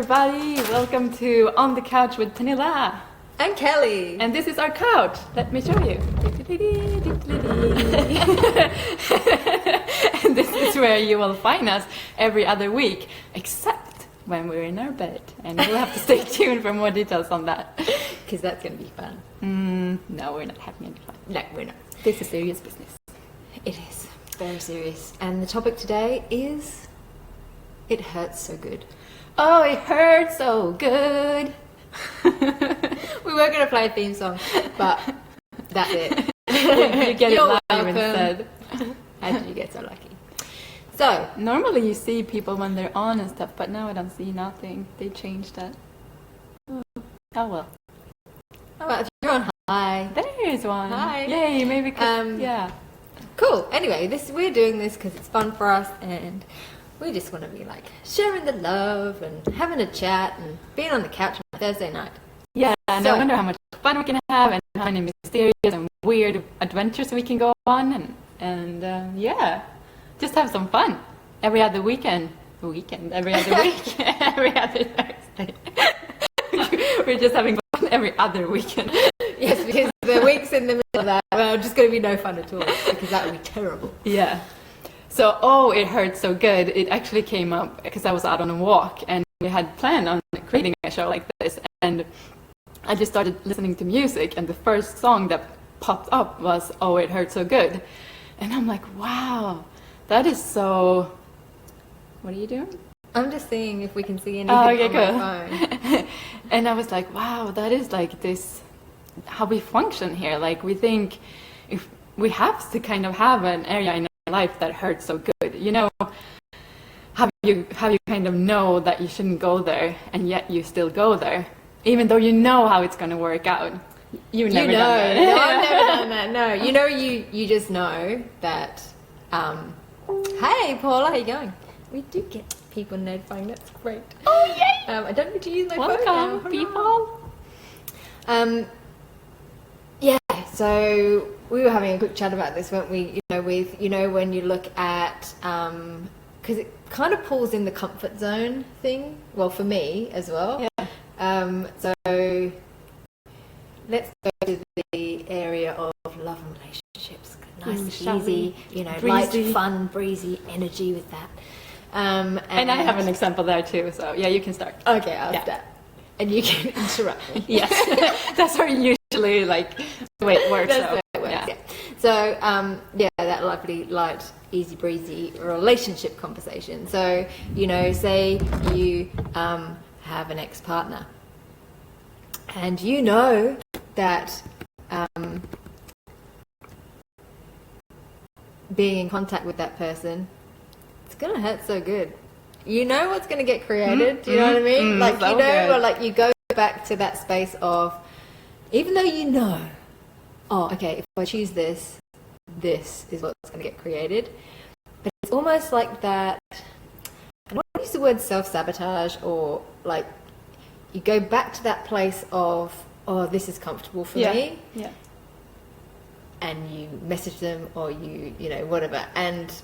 everybody, welcome to On the Couch with Pernilla and Kelly. And this is our couch. Let me show you. And this is where you will find us every other week, except when we're in our bed. And you'll have to stay tuned for more details on that. Because that's going to be fun. No, we're not having any fun. No, we're not. This is serious business. It is. Very serious. And the topic today is... It hurts so good. Oh, it hurts so good. We were going to play a theme song, but that's it. You get You're it live welcome. instead. How did you get so lucky? So, Normally you see people when they're on and stuff, but now I don't see nothing. They changed that. Oh well. how about if you're on high? There's one. Hi. Yay, maybe yeah. Cool. Anyway, we're doing this because it's fun for us and we just want to be like sharing the love and having a chat and being on the couch on Thursday night. Yeah, and I wonder how much fun we can have and how many mysterious and weird adventures we can go on and yeah, just have some fun every other weekend, every other week, every other Thursday. We're just having fun every other weekend. Yes, because the weeks in the middle of that are just going to be no fun at all because that would be terrible. Yeah. So, it hurt so good. It actually came up because I was out on a walk and we had planned on creating a show like this. And I just started listening to music and the first song that popped up was Oh, It Hurt So Good. And I'm like, wow, that is so... What are you doing? I'm just seeing if we can see anything Okay, on my phone. And I was like, wow, that is like this, how we function here. Like we think if we have to kind of have an area in our life that hurts so good, you know, how you kind of know that you shouldn't go there and yet you still go there, even though you know how it's going to work out. You've never done that. No, I've never done that. No, you know, you just know that. Hey, Paula, how you going? We do get people notifying. That's great. Oh yay! I don't need to use my phone Welcome, now. people. Yeah. So we were having a quick chat about this, weren't we? When you look at because it kind of pulls in the comfort zone thing. Well, for me as well. Yeah. So let's go to the area of love and relationships. Nice and easy, Breezy. light, fun, breezy energy with that. And I have an example there too, so yeah, you can start. Okay, I'll start. And you can interrupt me. Yes, that's how usually like the way it works. That's the way it works, yeah. So, that lovely, light, easy breezy relationship conversation. So, say you have an ex-partner and you know that being in contact with that person, it's gonna hurt so good. You know what's gonna get created. Do you know what I mean? Like so or like you go back to that space of, even though you know, oh, okay, if I choose this is what's gonna get created. But it's almost like that. I don't want to use the word self-sabotage, or like you go back to that place of, oh, this is comfortable for me. Yeah. And you message them or you whatever, and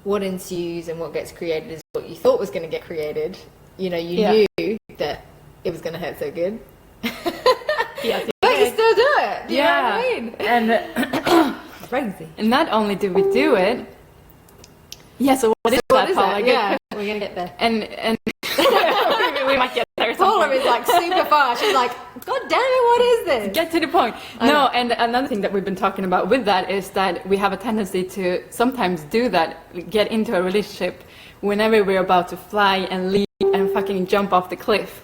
what ensues and what gets created is what you thought was going to get created. You knew that it was going to hurt so good. Yeah. But you still do it. Do you know what I mean? And Crazy. And not only do we do it, so what is that, Paula? Yeah, we're going to get there. And we might get there. Paula is like super fast. She's like, God damn it, what is this? Get to the point. No, and another thing that we've been talking about with that is that we have a tendency to sometimes do that, get into a relationship whenever we're about to fly and leap and fucking jump off the cliff.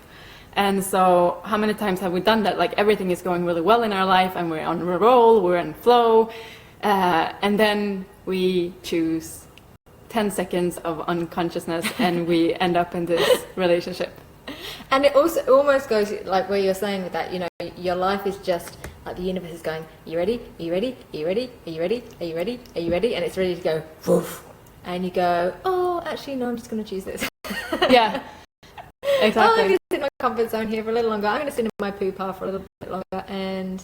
And so how many times have we done that? Like everything is going really well in our life and we're on a roll, we're in flow, and then we choose 10 seconds of unconsciousness and we end up in this relationship. And it also almost goes like where you're saying with that, your life is just like the universe is going, are you ready? Are you ready? Are you ready? Are you ready? Are you ready? Are you ready? And it's ready to go, woof. And you go, oh, actually, no, I'm just going to choose this. Yeah, exactly. Oh, I'm going to sit in my comfort zone here for a little longer. I'm going to sit in my poo pile for a little bit longer and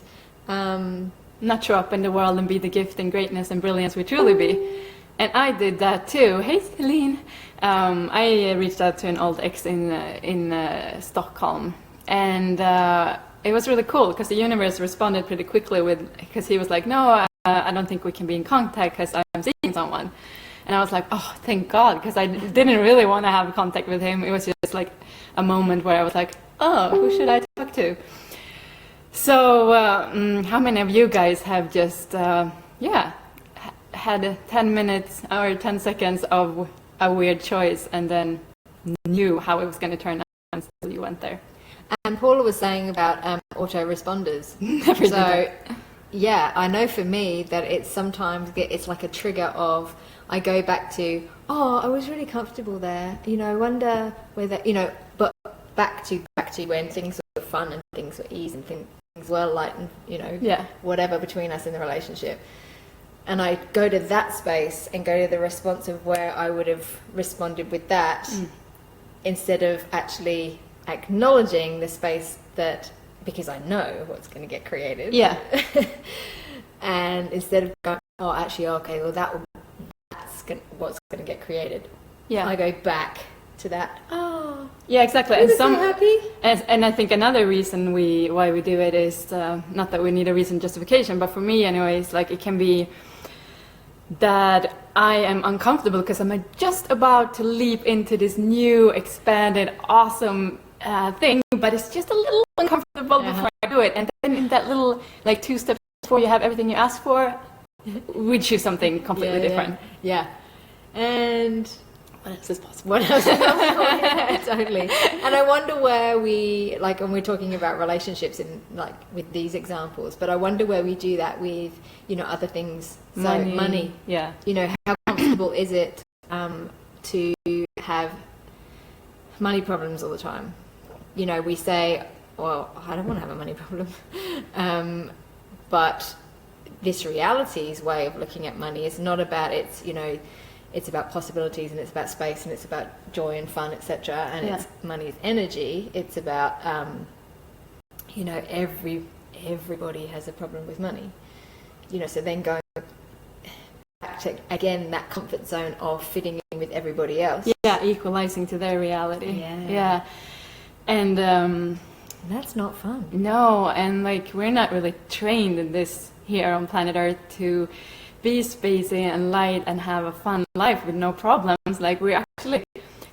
not show up in the world and be the gift and greatness and brilliance we truly be. And I did that too. Hey, Celine. I reached out to an old ex in Stockholm, and it was really cool because the universe responded pretty quickly because he was like, no, I don't think we can be in contact because I'm seeing someone. And I was like, oh, thank God, because I didn't really want to have contact with him. It was just like a moment where I was like, oh, who should I talk to? So how many of you guys have just, had 10 minutes or 10 seconds of a weird choice and then knew how it was going to turn out until you went there? And Paula was saying about autoresponders. Never did that. Yeah, I know for me that it's like a trigger of, I go back to, oh, I was really comfortable there. I wonder whether, but back to when things were fun and things were easy and things were light and, whatever between us in the relationship. And I go to that space and go to the response of where I would have responded with that instead of actually acknowledging the space because I know what's going to get created. Yeah. And instead of going, oh, actually, okay, well, that's what's going to get created. Yeah. I go back to that. Oh. Yeah, exactly. And so happy. And I think another reason why we do it is not that we need a reason justification, but for me, anyways, like it can be that I am uncomfortable because I'm just about to leap into this new, expanded, awesome thing, but it's just a little uncomfortable before I do it. And then in that little, like 2 steps before you have everything you ask for, we choose something completely different. Yeah. And what else is possible? What else is possible? Yeah, totally. And I wonder where we, like, when we're talking about relationships in, like, with these examples, but I wonder where we do that with, other things. So money. Yeah. How comfortable is it to have money problems all the time? We say, well, I don't want to have a money problem. But this reality's way of looking at money is not about it's about possibilities and it's about space and it's about joy and fun, etc. And it's money's energy. It's about everybody has a problem with money. So then going back to again that comfort zone of fitting in with everybody else. Yeah, equalizing to their reality. Yeah. And that's not fun. No, and like we're not really trained in this here on planet Earth to be spacey and light and have a fun life with no problems. Like we're actually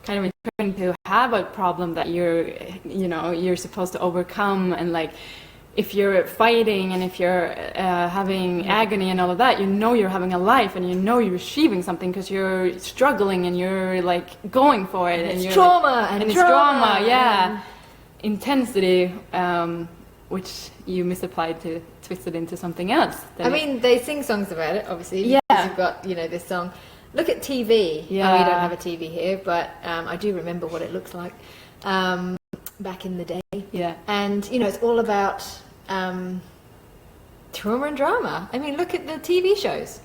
kind of trained to have a problem that you're supposed to overcome, and like if you're fighting and if you're having agony and all of that, you're having a life and you're achieving something because you're struggling and you're like going for it. And it's trauma. It's trauma, yeah. Intensity, which you misapplied to twist it into something else. I mean, they sing songs about it, obviously. Yeah. Because you've got, this song. Look at TV. Yeah. Oh, we don't have a TV here, but I do remember what it looks like back in the day. Yeah. And, it's all about trauma and drama. I mean, look at the TV shows.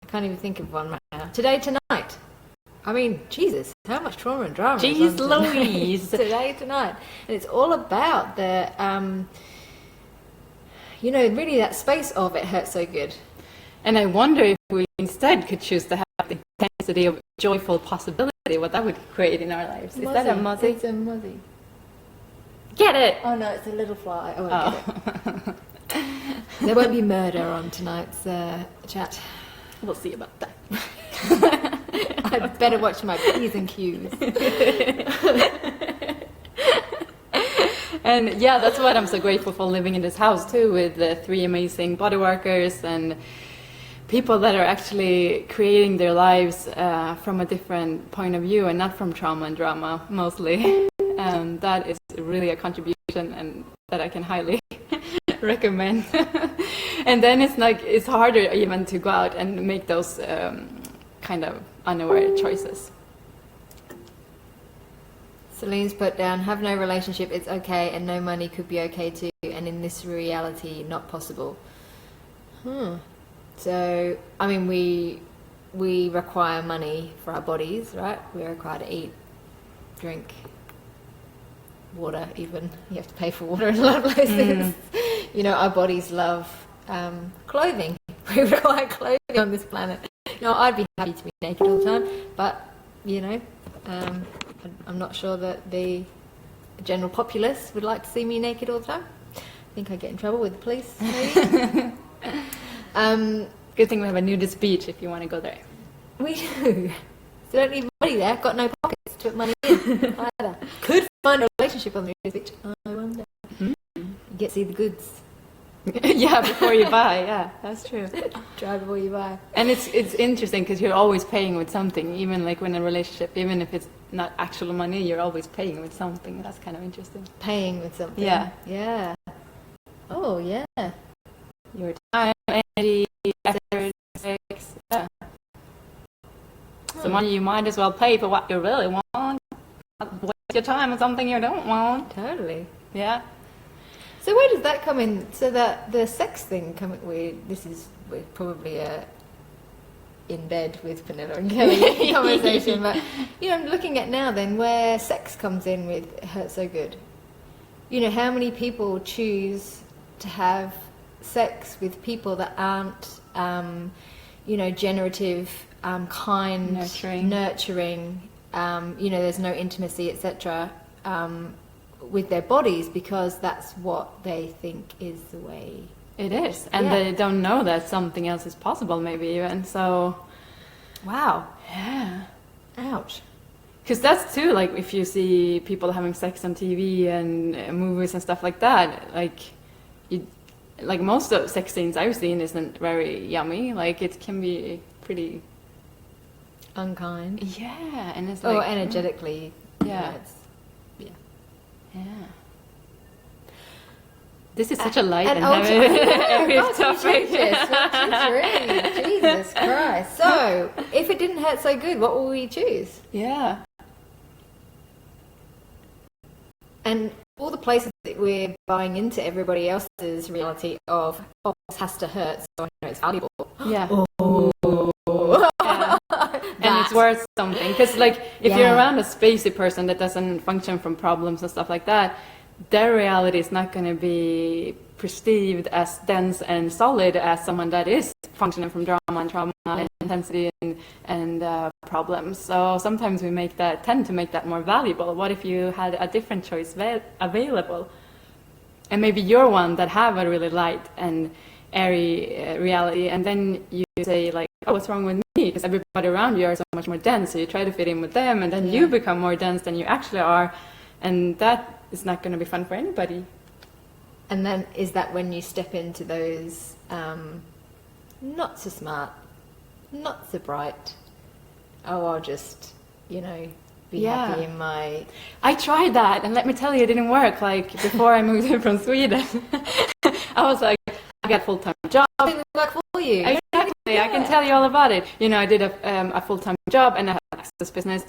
I can't even think of one right now. Today, Tonight. I mean, Jesus, how much trauma and drama. Jeez Louise. Today, Tonight. And it's all about the, really that space of it hurts so good. And I wonder if we instead could choose to have the intensity of joyful possibility, what that would create in our lives. Is that a muzzy? It's a muzzy. Get it! Oh no, it's a little fly. Oh, I get it. There won't be murder on tonight's chat. We'll see about that. I better watch my P's and Q's. And yeah, that's what I'm so grateful for living in this house too, with the 3 amazing body workers and people that are actually creating their lives from a different point of view and not from trauma and drama mostly. And that is really a contribution and that I can highly recommend. And then it's harder even to go out and make those kind of unaware choices. Celine's put down, have no relationship, it's okay, and no money could be okay too, and in this reality, not possible. So, I mean, we require money for our bodies, right? We're required to eat, drink, water even. You have to pay for water in a lot of places. Our bodies love clothing. We require clothing on this planet. No, I'd be happy to be naked all the time, but you know, I'm not sure that the general populace would like to see me naked all the time. I think I'd get in trouble with the police, maybe. Good thing we have a nudist beach if you want to go there. We do. So don't need money there. I've got no pockets to put money in either. Could find a relationship on the nudist beach. I wonder. You get to see the goods. Yeah, before you buy. Yeah, that's true. Try before you buy. And it's interesting because you're always paying with something, even like when in a relationship, even if it's not actual money, you're always paying with something. That's kind of interesting. Paying with something. Yeah. Yeah. Oh, yeah. Your time, energy, effort, sex. Yeah. So money you might as well pay for what you really want. Not waste your time on something you don't want. Totally. Yeah. So where does that come in? So that the sex thing we're probably in bed with Pernilla and Kelly conversation, but you know, I'm looking at now then where sex comes in with It Hurts So Good. You know, how many people choose to have sex with people that aren't, you know, generative, kind, nurturing. You know, there's no intimacy, etc. With their bodies because that's what they think is the way it is, and they don't know that something else is possible, maybe even. So, wow, yeah, ouch. Because that's too, like, if you see people having sex on TV and movies and stuff like that, like most of sex scenes I've seen isn't very yummy. Like, it can be pretty unkind. Yeah, and it's like energetically. Yeah. Yeah. This is such a light and heavy topic. Jesus Christ. So, if it didn't hurt so good, what will we choose? Yeah. And all the places that we're buying into everybody else's reality of, oh, this has to hurt, so I know it's valuable. Yeah. Oh. Yeah. And it's worth something. Because, like, if you're around a spacey person that doesn't function from problems and stuff like that, their reality is not going to be perceived as dense and solid as someone that is functioning from drama and trauma and intensity and problems. So sometimes we tend to make that more valuable. What if you had a different choice available? And maybe you're one that have a really light and airy reality, and then you say, like, oh, what's wrong with me? Because everybody around you are so much more dense, so you try to fit in with them, and then you become more dense than you actually are, and that is not going to be fun for anybody. And then is that when you step into those not so smart, not so bright, oh, I'll just, you know, be happy in my... I tried that, and let me tell you, it didn't work. Like, before I moved here from Sweden, I was like, I got a full-time job. It didn't work for you. Exactly, I can tell you all about it. You know, I did a full-time job, and I had an access business,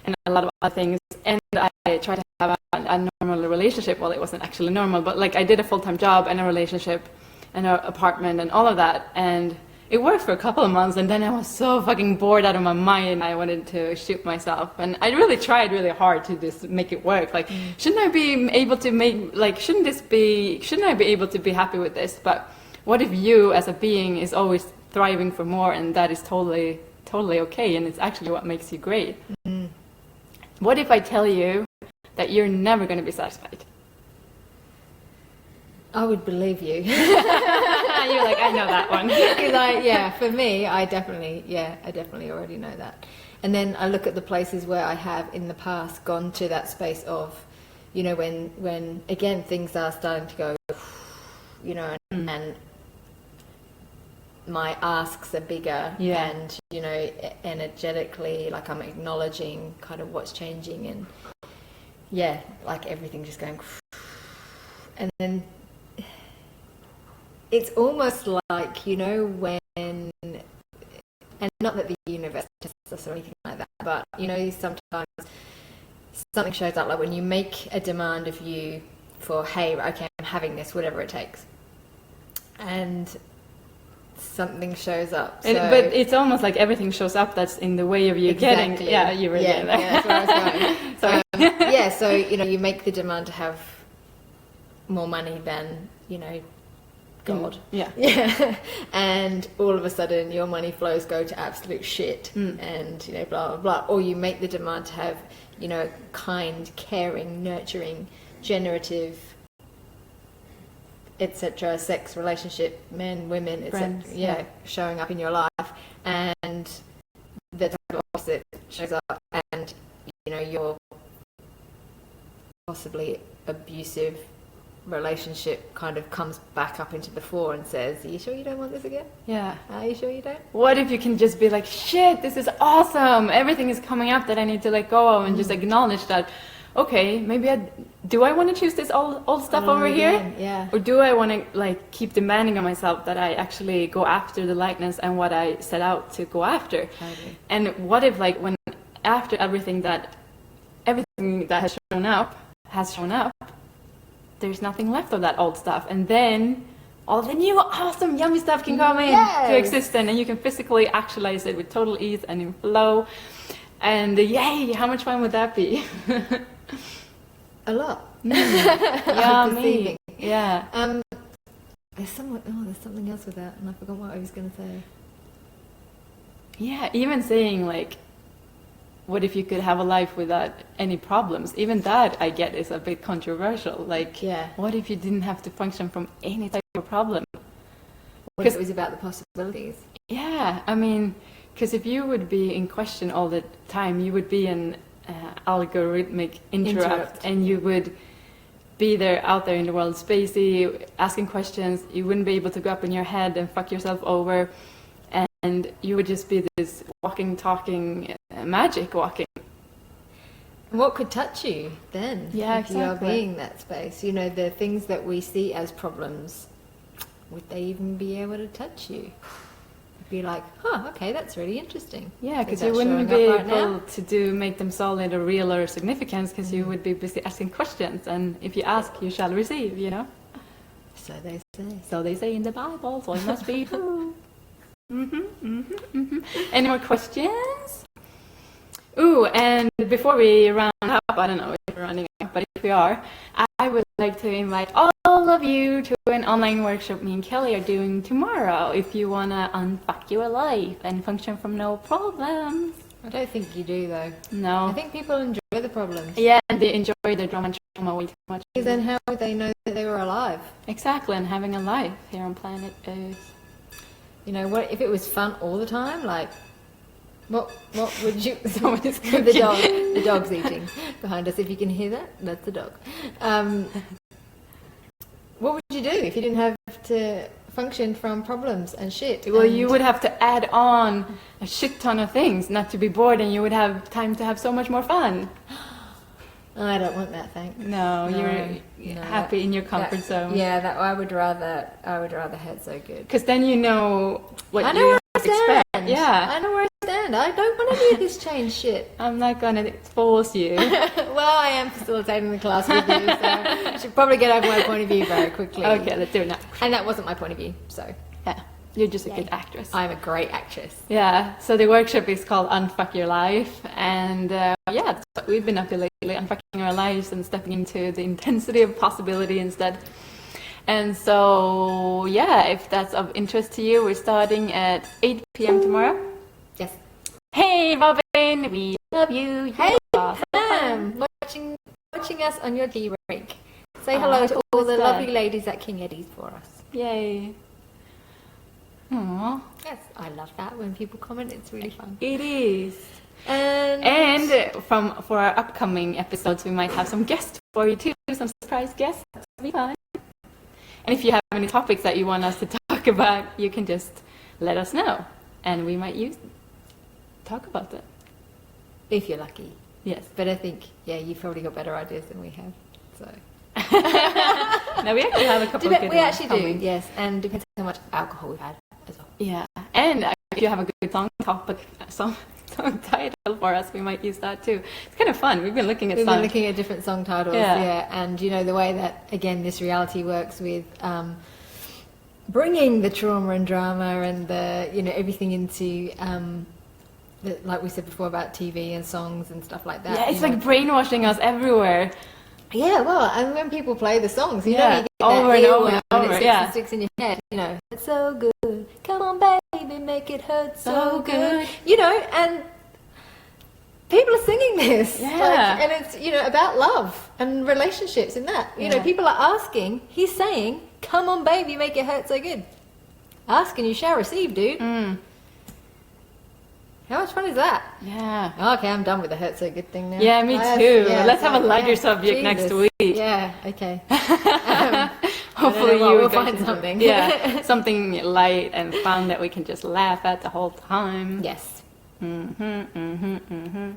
and a lot of other things, and I tried to have a normal relationship. Well, it wasn't actually normal, but like I did a full-time job and a relationship and an apartment and all of that, and it worked for a couple of months, and then I was so fucking bored out of my mind. I wanted to shoot myself, and I really tried really hard to just make it work. Like, shouldn't I be able to shouldn't I be able to be happy with this? But what if you as a being is always thriving for more, and that is totally okay, and it's actually what makes you great? What if I tell you that you're never going to be satisfied? I would believe you. You're like, I know that one. Because for me, I definitely already know that. And then I look at the places where I have in the past gone to that space of, you know, when again things are starting to go, you know, and my asks are bigger, and you know, energetically, like I'm acknowledging kind of what's changing, and like everything just going, and then it's almost like, you know, when, and not that the universe tests us or anything like that, but you know, sometimes something shows up, like when you make a demand of you for, hey, okay, I'm having this, whatever it takes, and something shows up. So, but it's almost like everything shows up that's in the way of you getting. Yeah, you were there. Yeah, that's where I was going. So you know, you make the demand to have more money than, you know, God. Yeah. Yeah. And all of a sudden your money flows go to absolute shit and, you know, blah, blah, blah. Or you make the demand to have, you know, kind, caring, nurturing, generative, etc. sex relationship, men, women, etc. Yeah, showing up in your life. And the total opposite shows up and, you know, you're possibly abusive relationship kind of comes back up into the fore and says, are you sure you don't want this again? Yeah. Are you sure you don't? What if you can just be like, shit, this is awesome. Everything is coming up that I need to let go of and just acknowledge that, okay, maybe do I want to choose this old stuff over here? Yeah. Or do I want to like keep demanding on myself that I actually go after the likeness and what I set out to go after? Totally. And what if like when after everything that has shown up, there's nothing left of that old stuff, and then all the new awesome yummy stuff can come in to existence, and you can physically actualize it with total ease and in flow, and yay, how much fun would that be? A lot. Yeah, me. Yeah. There's something else with that, and I forgot what I was going to say. Yeah, even saying like, what if you could have a life without any problems? Even that, I get, is a bit controversial. Like, what if you didn't have to function from any type of problem? What if it was about the possibilities? Yeah, I mean, because if you would be in question all the time, you would be an algorithmic interrupt, and you would be there out there in the world, spacey, asking questions. You wouldn't be able to go up in your head and fuck yourself over. And you would just be this walking, talking, magic walking. What could touch you then? Yeah, if you are being that space. You know, the things that we see as problems, would they even be able to touch you? Be like, huh, okay, that's really interesting. Yeah, because you wouldn't be able to make them solid or real or significance, because you would be busy asking questions. And if you ask, you shall receive, you know? So they say. So they say in the Bible, so it must be. Any more questions? Ooh, and before we round up, I don't know if we're running up, but if we are, I would like to invite all of you to an online workshop me and Kelly are doing tomorrow if you want to unfuck your life and function from no problems. I don't think you do, though. No. I think people enjoy the problems. Yeah, and they enjoy the drama and trauma way too much. Then how would they know that they were alive? Exactly, and having a life here on planet Earth. You know, what if it was fun all the time? Like, what would you... Someone is cooking. The dog's eating behind us. If you can hear that, that's the dog. What would you do if you didn't have to function from problems and shit? Well, you would have to add on a shit ton of things not to be bored, and you would have time to have so much more fun. I don't want that, thanks. No, you're happy in your comfort zone. Yeah, I would rather had so good. Because then you know what I know you where I stand. expect. Yeah, I know where I stand. I don't want to do this change shit. I'm not gonna force you. Well, I am facilitating the class with you, so I should probably get over my point of view very quickly. Okay, let's do it now. And that wasn't my point of view, so yeah, you're just a good actress. I'm a great actress. Yeah, so the workshop is called Unfuck Your Life, and that's what we've been up to lately, unfucking our lives and stepping into the intensity of possibility instead. And so, yeah, if that's of interest to you, we're starting at 8 p.m. tomorrow. Yes. Hey, Robin, we love you. Hey, Pam, watching us on your tea break. Say hello to all the lovely ladies at King Eddie's for us. Yay. Aww. Yes, I love that when people comment. It's really fun. It is. And for our upcoming episodes, we might have some guests for you too, some surprise guests. That'll be fun. And if you have any topics that you want us to talk about, you can just let us know, and we might talk about them. If you're lucky. Yes. But I think, you've probably got better ideas than we have. So. No, we actually have a couple of good ones. We actually coming. do, yes. And depends how much alcohol we've had as well. Yeah. And if you have a good song title for us, we might use that too. It's kind of fun. We've been looking at different song titles, and you know the way that again this reality works with bringing the trauma and drama and the everything into like we said before about TV and songs and stuff like that. Yeah, it's like brainwashing us everywhere. Yeah, well, and when people play the songs, you know, Yeah, you get over that and over earworm and over, it yeah. sticks in your head, you know. It's so good. Come on, baby, make it hurt so good. You know, and people are singing this. Yeah. And it's, you know, about love and relationships and that. You know, Yeah. people are asking, he's saying, come on, baby, make it hurt so good. Ask and you shall receive, dude. How much fun is that? Yeah. Okay, I'm done with the hurt so good thing now. Yeah, me too. Let's have a lighter subject next Jesus. week. Yeah, okay. Hopefully we'll you find something. Yeah, something light and fun that we can just laugh at the whole time. Yes. Mm-hmm.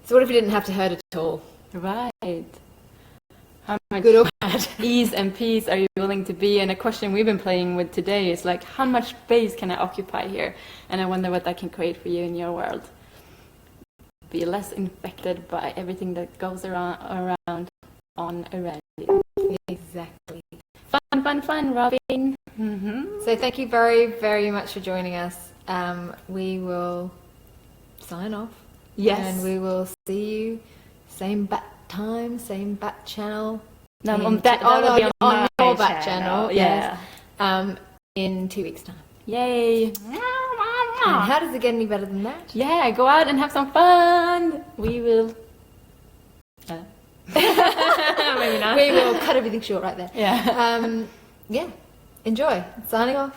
So what if you didn't have to hurt at all? Right. How much Good or bad? ease and peace are you willing to be? And a question we've been playing with today is like, how much space can I occupy here? And I wonder what that can create for you in your world. Be less infected by everything that goes around you. Exactly. Fun, Robin. Mm-hmm. So thank you very, very much for joining us. We will sign off. Yes. And we will see you same bat time, same bat channel. No, in on that, that will be on your my bat channel. Yeah. Yes. In 2 weeks' time. Yay. And how does it get any better than that? Yeah, go out and have some fun. We will. Maybe not. We will cut everything short right there. Yeah. Yeah. Enjoy. Signing off.